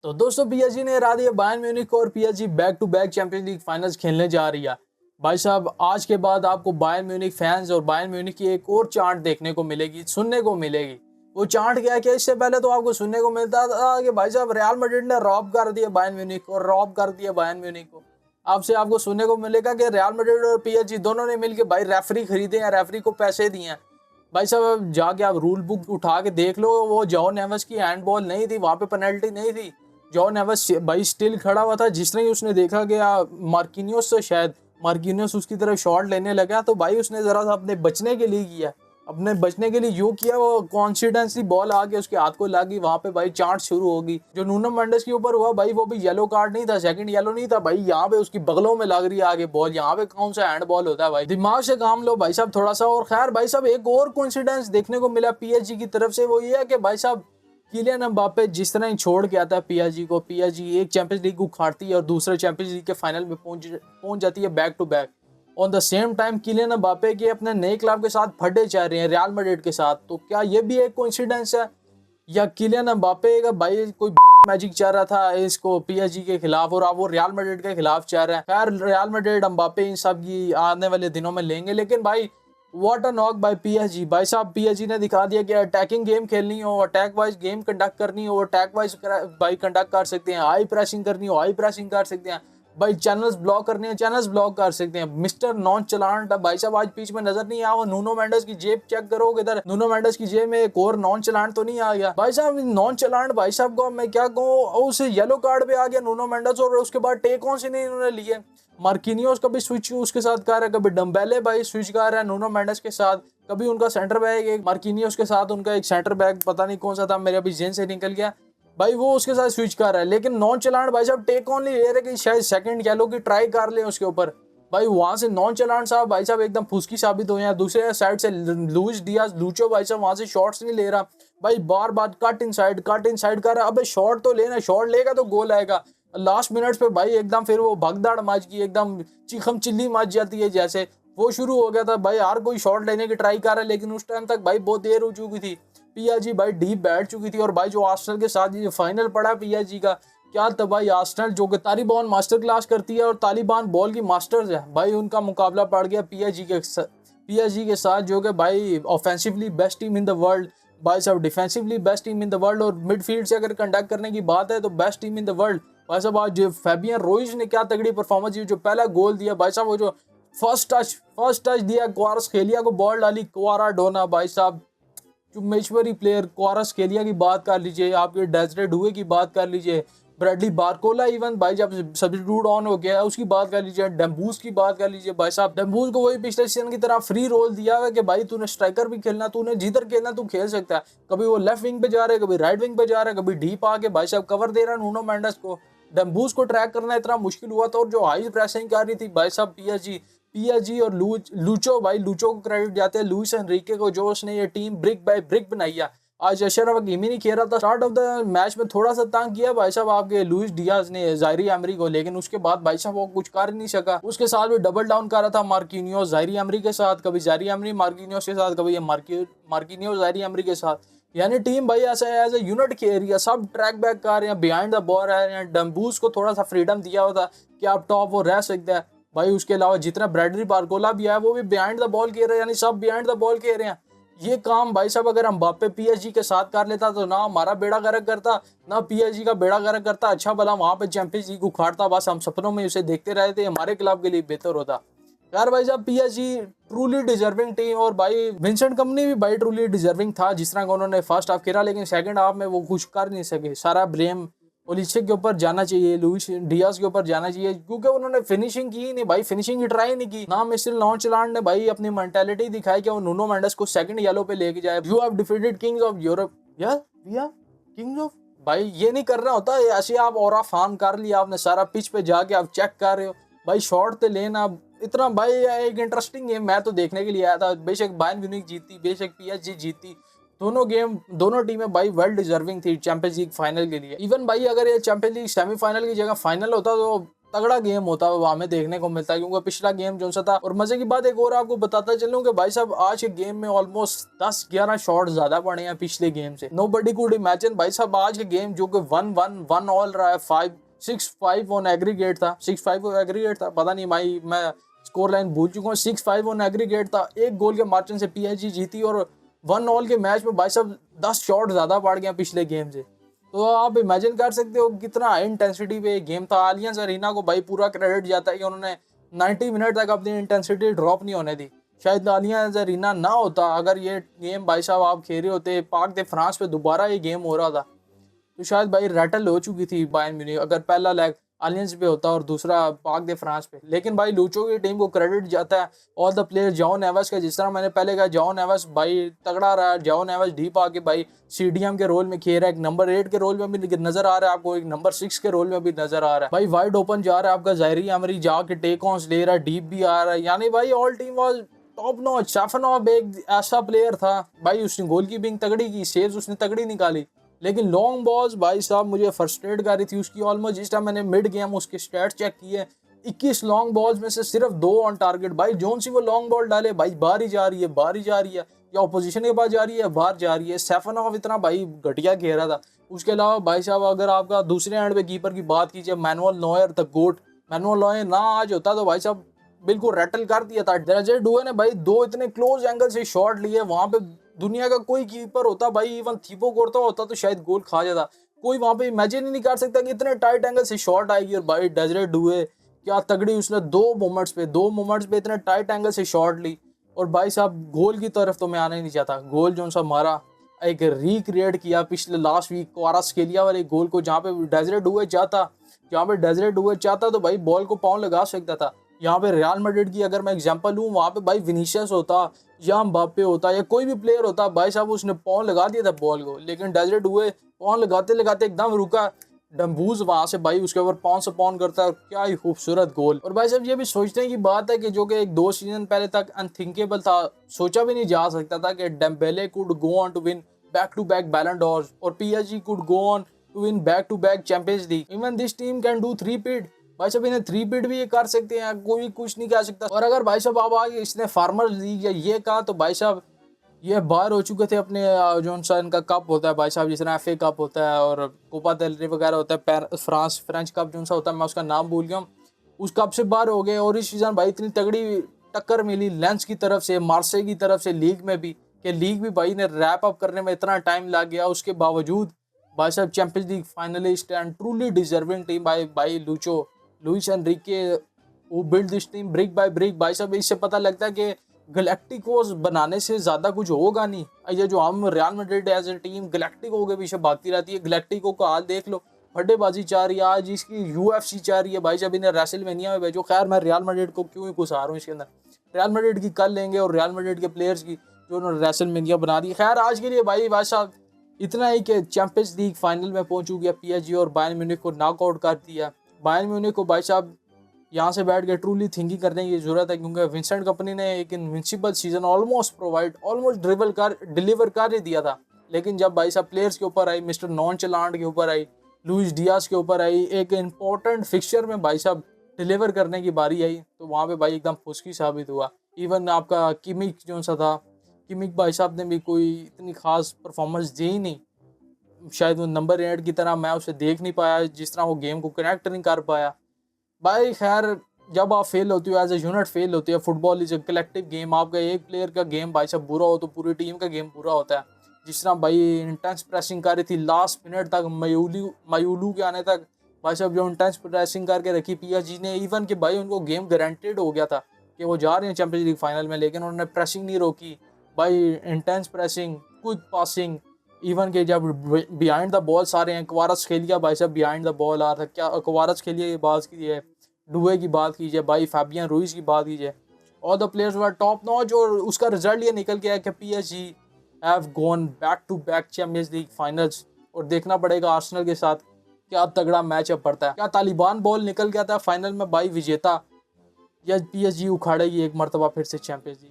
तो दोस्तों पीएसजी ने हरा दिया बायर्न म्यूनिख को और PSG back to back Champions League finals खेलने जा रही है। भाई साहब आज के बाद आपको बायर्न म्यूनिख फैंस और बायर्न म्यूनिख की एक और चांट देखने को मिलेगी, सुनने को मिलेगी। वो चांट क्या है कि इससे पहले तो आपको सुनने को मिलता था कि भाई साहब रियल मैड्रिड ने रॉब कर दिया बायर्न म्यूनिख को, रॉब कर दिया बायर्न म्यूनिख को। आपसे आपको सुनने को मिलेगा कि रियल मैड्रिड और पीएसजी दोनों ने मिलकर भाई रेफरी खरीदे हैं, रेफरी को पैसे दिए हैं। भाई साहब जाके आप रूल बुक उठा के देख लो, वो जॉन नेवेस की हैंडबॉल नहीं थी, वहां पे पेनल्टी नहीं थी। जॉन नेवेस भाई स्टिल खड़ा हुआ था, जिसने ही उसने देखा कि मार्किनियोस से शायद मार्किनियोस उसकी तरफ शॉट लेने लगा, तो भाई उसने जरा सा अपने बचने के लिए किया, अपने बचने के लिए यूं किया, वो कॉन्फिडेंसली बॉल आके उसके हाथ को लगी, वहां पे भाई चांट शुरू होगी। जो नूनो मेंडेस के ऊपर हुआ भाई वो भी येलो कार्ड नहीं था, सेकंड येलो नहीं था भाई, यहाँ पे उसकी बगलों में लग रही है आगे बॉल, यहाँ पे कौन सा हैंड बॉल होता है भाई, दिमाग से काम लो भाई साहब थोड़ा सा। और खैर भाई साहब एक और कोइंसिडेंस देखने को मिला पीएसजी की तरफ से, वो ये है कि भाई साहब किलियन एम्बापे जिस तरह ही छोड़ के आता है पीएसजी को, पीएसजी एक चैंपियंस लीग को उखाड़ती है और दूसरे चैंपियंस लीग के फाइनल में पहुंच जाती है back to back. On the same time Kylian Mbappe के अपने नए क्लब के साथ फटे चल रहे हैं रियल मैड्रिड के साथ। तो क्या ये भी एक कोइंसिडेंस है, या किलियन एम्बापे का भाई कोई मैजिक चल रहा था इसको पीएसजी के खिलाफ और अब वो रियल मैड्रिड के खिलाफ चल रहा है। खैर रियल मैड्रिड एम्बापे इन सब की आने वाले दिनों में लेंगे, लेकिन भाई what a knock by PSG. भाई साहब पीएसजी ने दिखा दिया कि अटैकिंग गेम खेलनी हो, अटैक वाइज गेम कंडक्ट करनी हो, अटैक वाइज भाई कंडक्ट कर सकते हैं, हाई प्रेसिंग करनी हो हाई प्रेसिंग कर सकते हैं भाई, चैनल्स ब्लॉक करने हैं चैनल्स ब्लॉक कर सकते हैं। मिस्टर नॉन चलांट भाई साहब आज बीच में नजर नहीं आया, वो नूनो मेंडेस की जेब चेक करो इधर, नूनो मेंडेस की जेब में एक और नॉन चलांट तो नहीं आ गया भाई साहब। नॉन चलांट भाई साहब को मैं क्या कहूँ, उसे येलो कार्ड पे आ गया नूनो मेंडेस, और उसके बाद टेक ऑन से नहीं उन्होंने लिए। मार्किनियोस का भी स्विच उसके साथ कर रहा है, कभी डम्बेले भाई स्विच कर रहा है नूनो मेंडेस के साथ, कभी उनका सेंटर बैक एक मार्किनियोस के साथ उनका एक सेंटर बैक पता नहीं कौन सा था, मेरे अभी जेन से निकल गया भाई, वो उसके साथ स्विच कर रहा है। लेकिन नॉन चलान भाई साहब टेक ऑन ले रहे कि शायद सेकंड येलो की ट्राई कर ले उसके ऊपर भाई, वहां से नॉन चलान साहब भाई साहब एकदम फुसकी साबित हो गया। दूसरे साइड से लुइस डियाज लूचो भाई साहब वहां से शॉट्स नहीं ले रहा भाई, बार बार कट इनसाइड कर रहा है, अबे शॉट तो लेना, शॉट लेगा तो गोल आएगा। लास्ट मिनट्स पे भाई एकदम फिर वो भगदड़ मच गई, एकदम चिखम चिल्ली मच जाती है जैसे वो शुरू हो गया था भाई, हर कोई शॉट लेने की ट्राई कर रहा है, लेकिन उस टाइम तक भाई बहुत देर हो चुकी थी, पीएसजी भाई डीप बैठ चुकी थी। और भाई जो आर्सेनल के साथ ये फाइनल पड़ा पीएसजी का, क्या था भाई, आर्सेनल जो कि तालिबान मास्टर क्लास करती है और तालिबान बॉल की मास्टर्स है भाई, उनका मुकाबला पड़ गया पीएसजी के साथ जो कि भाई offensively best team in the world, भाई साहब defensively best team in the world, और मिडफील्ड से अगर कंडक्ट करने की बात है तो best team in the world. भाई साहब आज फैबियन रोइज ने क्या तगड़ी परफॉर्मेंस दी, जो पहला गोल दिया भाई साहब, वो जो फर्स्ट टच दिया क्वारास्खेलिया को बॉल डाली, क्वाराडोना भाई साहब चुम्मेश्वरी प्लेयर क्वारास्खेलिया की बात कर लीजिए, आपके डेजरे डुए की बात कर लीजिए, ब्रैडली बारकोला इवन भाई जब सब्स्टिट्यूट ऑन हो गया है उसकी बात कर लीजिए, डेम्बूज की बात कर लीजिए भाई साहब, डेम्बूज को वही पिछले सीजन की तरह फ्री रोल दिया है कि भाई तूने स्ट्राइकर भी खेलना, तूने जिधर खेलना तू खेल सकता है, कभी वो लेफ्ट विंग पे जा रहा है, कभी राइट विंग पे जा रहा है, कभी डीप आके भाई साहब कवर दे रहा है नूनो मेंडेस को। डेम्बूज को ट्रैक करना इतना मुश्किल हुआ था, और जो हाई प्रेसिंग कर रही थी भाई साहब पीएसजी और लूचो भाई, लूचो को क्रेडिट जाते हैं लुइस एनरिके को, जो उसने ये टीम ब्रिक बाय ब्रिक बनाई है। आज अशरफ हकीमी नहीं खेल रहा था, स्टार्ट ऑफ द मैच में थोड़ा सा तंग किया भाई साहब आपके लुइस डियाज ने जायरी एमरी को, लेकिन उसके बाद भाई साहब वो कुछ कर नहीं सका। उसके साथ भी डबल डाउन कर रहा था मार्किनियोस जायरी एमरी के साथ, कभी जायरी एमरी मार्किनियोस के साथ, कभी ये मार्किनियोस जायरी एमरी के साथ, यानी टीम भाई ऐसा एज ए यूनिट खेल रही है, सब ट्रैक बैक कर रहे हैं, बिहाइंड द बॉल रह रहे हैं। डम्बूज को थोड़ा सा फ्रीडम दिया होता कि आप टॉप वो रह सकता है भाई, उसके अलावा जितना ब्रैडली बारकोला भी है वो भी बिहाइंड द बॉल खेल रहे हैं, यानी सब बिहाइंड द बॉल खेल रहे हैं। ये काम भाई साहब अगर एम्बापे पीएसजी के साथ कर लेता तो ना हमारा बेड़ा गर्क करता, ना पीएसजी का बेड़ा गर्क करता, अच्छा भला वहां पे चैंपियंस लीग उखाड़ता, बस हम सपनों में उसे देखते रहे थे, हमारे क्लब के लिए बेहतर होता। यार भाई साहब पीएसजी ट्रूली डिजर्विंग टीम, और भाई विंसेंट कंपनी भी भाई ट्रूली डिजर्विंग था, जिस तरह का उन्होंने फर्स्ट हाफ खेला, लेकिन सेकंड हाफ में वो कुछ कर नहीं सके। सारा ब्लेम ओलिसे के ऊपर जाना चाहिए, लुइस डियाज के ऊपर जाना चाहिए, क्योंकि उन्होंने फिनिशिंग की नहीं भाई, फिनिशिंग की ट्राई नहीं की ना। मिस्टर नॉनचलांट ने भाई अपनी मेंटालिटी दिखाई कि वो नूनो मेंडेस को सेकंड येलो पे लेके जाए। You have defeated Kings of Europe, यार वी आर किंग्स ऑफ, भाई ये नहीं करना होता ऐसे, आप और फान कर लिया आपने, सारा पिच पे जाके आप चेक कर रहे हो भाई, शॉट तो लेना इतना भाई। एक इंटरेस्टिंग गेम मैं तो देखने के लिए आया था, बेशक बायर्न म्यूनिख जीती, बेशक पीएसजी जीती, दोनों टीमें भाई वेल डिजर्विंग थी चैंपियंस लीग फाइनल के लिए। इवन भाई अगर ये चैंपियंस लीग सेमीफाइनल की जगह फाइनल होता तो तगड़ा गेम होता है वो हमें देखने को मिलता है, क्योंकि पिछला गेम जो सा था। और मजे की बात एक और आपको बताता चलूं कि भाई साहब आज के गेम में ऑलमोस्ट 10-11 शॉट ज्यादा पड़े हैं पिछले गेम से। नो बडी कुड इमेजिन भाई साहब आज के गेम जो कि 1-1 ऑल रहा है, 6-5 ऑन एग्रीगेट था, 6-5 ऑन एग्रीगेट था, पता नहीं भाई मैं स्कोर लाइन भूल चुका हूँ। 6-5 ऑन एग्रीगेट था, एक गोल के मार्जिन से पीएसजी जीती। और 1 ऑल के मैच में भाई साहब 10 शॉट ज्यादा पड़ गया पिछले गेम से। तो आप इमेजिन कर सकते हो कितना हाई इंटेंसिटी पे गेम था। अलियंस अरीना को भाई पूरा क्रेडिट जाता है कि उन्होंने 90 मिनट तक अपनी इंटेंसिटी ड्रॉप नहीं होने दी। शायद अलियंस अरीना ना होता, अगर ये गेम भाई साहब आप खेल रहे होते पाक दे फ्रांस पे दोबारा ये गेम हो रहा था, तो शायद भाई रैटल हो चुकी थी बायर्न म्यूनिख, अगर पहला लेग अलियंस पे होता और दूसरा पाक दे फ्रांस पे। लेकिन भाई लूचो की टीम को क्रेडिट जाता है ऑल द प्लेयर। जाओ नेवेस का, जिस तरह मैंने पहले कहा, जाओ नेवेस भाई तगड़ा रहा है। जाओ नेवेस डीप आके भाई सीडीएम के रोल में खेल रहा है, एक नंबर 8 के रोल में भी नजर आ रहा है आपको, एक नंबर 6 के रोल में भी नजर आ रहा है। भाई वाइड ओपन जा रहा है आपका, ज़ायरी एमरी जाके टेक ऑन ले रहा है, डीप भी आ रहा है। यानी भाई all team was top notch. सेफनॉफ एक ऐसा प्लेयर था भाई, उसने गोल कीपिंग तगड़ी की, सेव्स उसने तगड़ी निकाली। लेकिन लॉन्ग बॉल्स भाई साहब मुझे फ्रस्ट्रेट कर रही थी उसकी। ऑलमोस्ट जिस टाइम मैंने मिड गेम उसके स्टैट्स चेक किए, 21 लॉन्ग बॉल्स में से सिर्फ 2 ऑन टारगेट। भाई जोन सी वो लॉन्ग बॉल डाले भाई बाहर ही जा रही है, बाहर ही जा रही है, या ऑपोजिशन के पास जा रही है, बाहर जा रही है। सेफनॉफ इतना भाई घटिया खेल रहा था। उसके अलावा भाई साहब अगर आपका दूसरे एंड पे कीपर की बात कीजिए, Manuel Neuer the GOAT, Manuel Neuer ना आज होता तो भाई साहब बिल्कुल रैटल कर दिया था। डेजर्ट डुए ने भाई 2 इतने क्लोज एंगल से शॉट लिए, वहां पे दुनिया का कोई कीपर होता भाई, इवन थीपो कोर्ता होता तो शायद गोल खा जाता। कोई वहां पे इमेजिन ही नहीं कर सकता कि इतने टाइट एंगल से शॉट आएगी। और भाई डेजर्ट डुए क्या तगड़ी, उसने 2 मोमेंट्स पे इतने टाइट एंगल से शॉट ली। और भाई साहब गोल की तरफ तो मैं आना ही नहीं चाहता। गोल जो सा मारा, एक रिक्रिएट किया पिछले लास्ट वीक क्वारास्केलिया वाले गोल को, जहाँ पे डेजर्ट डुए चाहता तो भाई बॉल को पाँव लगा सकता था। यहाँ पे रियल मैड्रिड की अगर मैं एग्जांपल लूँ, वहाँ पे भाई विनीशियस होता या म्बाप्पे होता या कोई भी प्लेयर होता, भाई साहब उसने पाँव लगा दिया था बॉल को। लेकिन डेजर्ट डुए पाँव लगाते लगाते एकदम रुका, डम्बूज वहां से भाई उसके ऊपर पाउंड से पाउंड करता है। क्या ही खूबसूरत गोल। और भाई साहब ये भी सोचने की बात है कि जो कि 1-2 सीजन पहले तक अनथिंकेबल था, सोचा भी नहीं जा सकता था कि Dembele could go on to win back to back Ballon d'Or, और PSG could go on to win back to back Champions League. Even this team can do three peat. भाई साहब इन्हें 3-पीट भी ये कर सकते हैं, कोई कुछ नहीं कह सकता। और अगर भाई साहब आप आगे इसने फार्मर लीग या ये कहा, तो भाई साहब ये बाहर हो चुके थे अपने जो सा इनका कप होता है भाई साहब, जिस तरह FA कप होता है और कोपा देल रे वगैरह होता है, फ्रेंच कप जो सा होता है, मैं उसका नाम भूल गया हूँ, उस कप से बाहर हो गए। और इस सीजन भाई इतनी तगड़ी टक्कर मिली लेंस की तरफ से, मार्से की तरफ से लीग में भी, कि लीग भी भाई ने रैप अप करने में इतना टाइम लग गया। उसके बावजूद भाई साहब champions league finalist and truly deserving team भाई लुइस एनरिके वो build this team brick by brick. भाई साहब इससे पता लगता है कि गैलेक्टिकोस बनाने से ज़्यादा कुछ होगा नहीं। ये जो हम Real Madrid as a team galactico के पीछे भागती रहती है, गैलेक्टिको का हाल देख लो, फड्डेबाजी चाह रही है, आज इसकी UFC चाह रही है भाई साहब, इन्हें रेसलमेनिया में भेजो। खैर मैं रियल मैड्रिड को क्यों ही घुसा रहा हूँ इसके अंदर, रियल मैड्रिड की कल लेंगे और रियल मैड्रिड के प्लेयर्स की जो उन्होंने रेसलमेनिया बना दी। खैर आज के लिए भाई साहब इतना ही कि चैंपियंस लीग फाइनल में पहुंच गया पीएसजी और बायर्न म्यूनिख को नॉकआउट कर दिया। बायर्न म्यूनिख को भाई साहब यहाँ से बैठ के ट्रूली थिंकिंग करने की जरूरत है, क्योंकि विंसेंट कंपनी ने एक इनविंसिबल सीजन ऑलमोस्ट डिलीवर कर ही दिया था। लेकिन जब भाई साहब प्लेयर्स के ऊपर आई, मिस्टर नॉन चलांड के ऊपर आई, लुइस डियाज के ऊपर आई, एक इंपॉर्टेंट फिक्सचर में भाई साहब डिलीवर करने की बारी आई, तो वहाँ पे भाई एकदम फुसकी साबित हुआ। इवन आपका किमिक जो सा था, किमिक भाई साहब ने भी कोई इतनी खास परफॉर्मेंस दी ही नहीं। शायद वो नंबर 8 की तरह मैं उसे देख नहीं पाया, जिस तरह वो गेम को कनेक्ट नहीं कर पाया। भाई खैर जब आप फेल होती हो, एज ए यूनिट फेल होती है, football is a collective game. आपका एक प्लेयर का गेम भाई साहब बुरा हो तो पूरी टीम का गेम बुरा होता है। जिस तरह भाई इंटेंस प्रेसिंग कर रही थी लास्ट मिनट तक, मायूलू के आने तक भाई साहब जो इंटेंस प्रेसिंग करके रखी पीएसजी ने, इवन कि भाई उनको गेम गारंटेड हो गया था कि वो जा रहे हैं चैंपियंस लीग फाइनल में, लेकिन उन्होंने प्रेसिंग नहीं रोकी भाई। Intense pressing, quick passing, even के जब बिहाइंड द बॉल सारे हैं, क्वारास्केलिया भाई साहब बिहाइंड द बॉल आ रहा था, क्या क्वारास्केलिया की बात की है, डुए की बात कीजिए भाई, फैबियन रुइस की बात कीजिए, all the players were top notch. और उसका रिजल्ट ये निकल गया कि PSG have gone back to back Champions League finals. और देखना पड़ेगा आर्सेनल के साथ क्या तगड़ा मैचअप पड़ता है। क्या तालिबान बॉल निकल गया था फाइनल में भाई विजेता, या पीएसजी उखाड़ेगी एक मरतबा फिर से चैंपियंस लीग।